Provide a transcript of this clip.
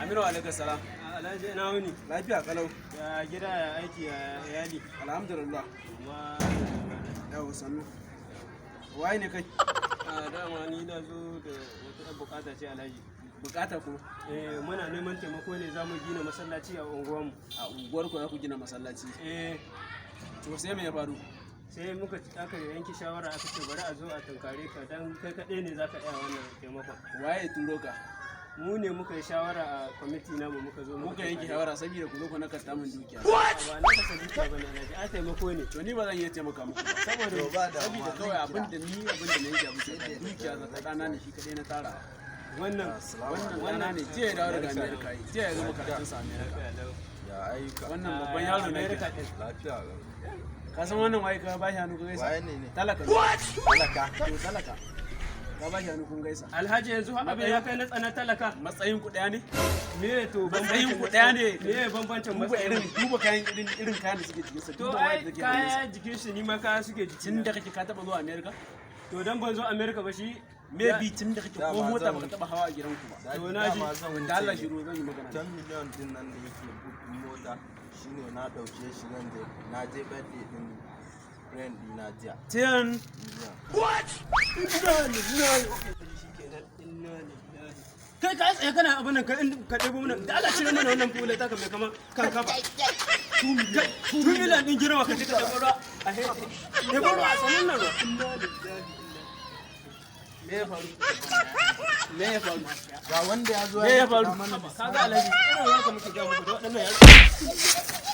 Aminu alaikum salam. Alhaji ina wuni? Lafiya kalau. Ya gida ya aiki ya iyali? Alhamdulillah. Kuma Yau sannu. Waye ne kai? dama ni na zo da wata bukata ce Alhaji. Bukata ko? Muna neman taimako ne za mu gina masallaci a unguwarmu. A unguwar ku za ku gina masallaci. To sai me ya faru? Sai muka aka yanke shawara aka ce bari a zo a tunkare ka dan kai kaɗai ne za ka iya wannan taimakon. Waye turo ka? Mu ne muka yi shawara a kwamiti namu muka zo Muka yanke shawara saboda ku zo ku nakasta min dukiya. Ba na kasa dukiya bane Alhaji, a taimako ne. To ni ba zan iya taimaka muku ba. Saboda kawai abin da na yanke abu sai dukiya za ta dana ne shi kadai na tara. Wannan ne jiya ya dawo daga Amerika yi. Jiya ya gama karatun sa Amerika. Ya ayyuka. Wannan babban yaro ne. Lafiya. Ka san wannan waye ka ba shi hannu kun gaisa? Waye ne? Talaka. Talaka. To talaka. Ka ba shi hannu kun gaisa. Alhaji yanzu abin ya kai na tsana talaka. Matsayin ku daya ne? Me to Matsayin ku daya ne? Me bambancin matsayin? Duba kayan irin kayan da suke jikin sa. To ai kaya jikin shi ni ma kaya suke jikin. Tun da kake ka taba zuwa America? To dan ban zo America ba shi maybe tun da kake ko mota baka taba hawa a gidanku ba. To na ji da Allah shiru zan yi magana. 10 million din nan da yake bukin mota shine na dauke shi nan da na je birthday din friend dina jiya. 10 What? Kai ka tsaye kana abin nan ka ɗebo mana da Allah cire mana wannan fule ta ka mai kama kan kafa 2 million din girma ka je ka ɗebo ruwa a ɗebo ruwa a sanin nan me ya faru? Me ya faru? Ga wanda ya zo Me ya faru? kaga Alhaji irin haka muke ga muku da waɗannan yaro